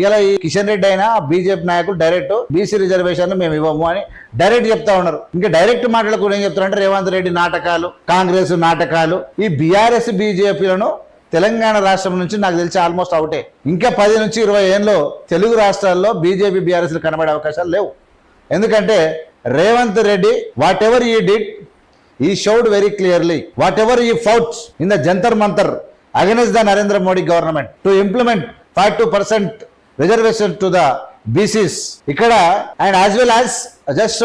ఇలా ఈ కిషన్ రెడ్డి అయినా బీజేపీ నాయకులు డైరెక్ట్ బీసీ రిజర్వేషన్ మేము ఇవ్వము అని డైరెక్ట్ చెప్తా ఉన్నారు. ఇంకా డైరెక్ట్ మాటలకు ఏం చెప్తారంటే రేవంత్ రెడ్డి నాటకాలు, కాంగ్రెస్ నాటకాలు. ఈ బీఆర్ఎస్ బీజేపీలను తెలంగాణ రాష్ట్రం నుంచి నాకు తెలిసి ఆల్మోస్ట్ అవుటే. ఇంకా 10 నుంచి 20 ఏళ్ళు తెలుగు రాష్ట్రాల్లో బీజేపీ బీఆర్ఎస్ కనబడే అవకాశాలు లేవు. ఎందుకంటే రేవంత్ రెడ్డి వాట్ ఎవర్ ఈ did he showed very clearly whatever he fought in the Jantar Mantar against the Narendra Modi government to implement 52% reservation to the BCs ikkada, and as well as just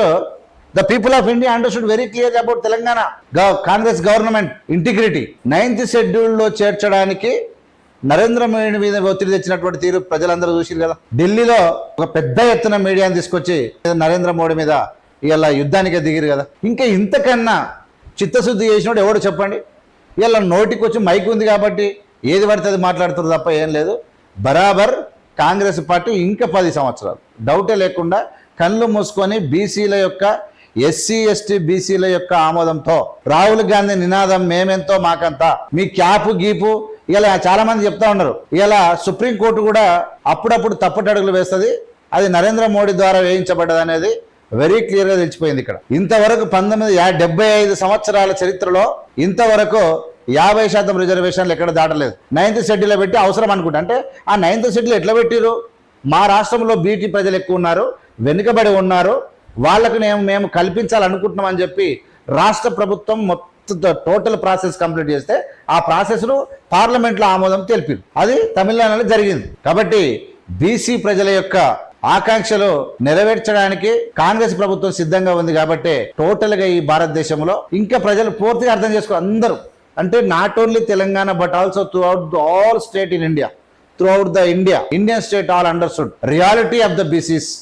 the people of India understood very clearly about Telangana Congress government integrity. 9th schedule lo చేర్చడానికి నరేంద్ర మోడీ మీద ఒత్తిడి తెచ్చినటువంటి తీరు ప్రజలందరూ చూసిరు కదా. ఢిల్లీలో ఒక పెద్ద ఎత్తున మీడియాని తీసుకొచ్చి నరేంద్ర మోడీ మీద ఇలా యుద్ధానికి దిగిరు కదా. ఇంకా ఇంతకన్నా చిత్తశుద్ధి చేసినోడు ఎవడు చెప్పండి? ఇలా నోటికి వచ్చి మైక్ ఉంది కాబట్టి ఏది పడితే అది మాట్లాడుతున్నారు తప్ప ఏం లేదు. బరాబర్ కాంగ్రెస్ పార్టీ ఇంకా 10 సంవత్సరాలు డౌటే లేకుండా కళ్ళు మూసుకొని బీసీల యొక్క ఎస్సీ ఎస్టీ బీసీల యొక్క ఆమోదంతో రాహుల్ గాంధీ నినాదం మేమెంతో మాకంతా, మీ క్యాపు గీపు ఇలా చాలా మంది చెప్తా ఉన్నారు. ఇలా సుప్రీంకోర్టు కూడా అప్పుడప్పుడు తప్పటడుగులు వేస్తుంది. అది నరేంద్ర మోడీ ద్వారా వేయించబడ్డది అనేది వెరీ క్లియర్గా తెలిసిపోయింది. ఇక్కడ ఇంతవరకు 1975 సంవత్సరాల చరిత్రలో ఇంతవరకు 50% రిజర్వేషన్లు ఎక్కడ దాటలేదు. 9th షెడ్యూల్లో పెట్టి అవసరం అనుకుంటా. అంటే ఆ 9th షెడ్యూల్ ఎట్లా పెట్టిరు? మా రాష్ట్రంలో బీటీ ప్రజలు ఎక్కువ ఉన్నారు, వెనుకబడి ఉన్నారు, వాళ్ళకు మేము కల్పించాలనుకుంటున్నాం అని చెప్పి రాష్ట్ర ప్రభుత్వం మొత్తం టోటల్ ప్రాసెస్ కంప్లీట్ చేస్తే ఆ ప్రాసెస్ను పార్లమెంట్లో ఆమోదం తెలిపారు. అది తమిళనాడులో జరిగింది. కాబట్టి బీసీ ప్రజల యొక్క ఆకాంక్షలు నెరవేర్చడానికి కాంగ్రెస్ ప్రభుత్వం సిద్ధంగా ఉంది. కాబట్టి టోటల్ గా ఈ భారతదేశంలో ఇంకా ప్రజలు పూర్తిగా అర్థం చేసుకో అందరూ, అంటే not only Telangana but also throughout all state in India, throughout the Indian state all understood reality of the BCs.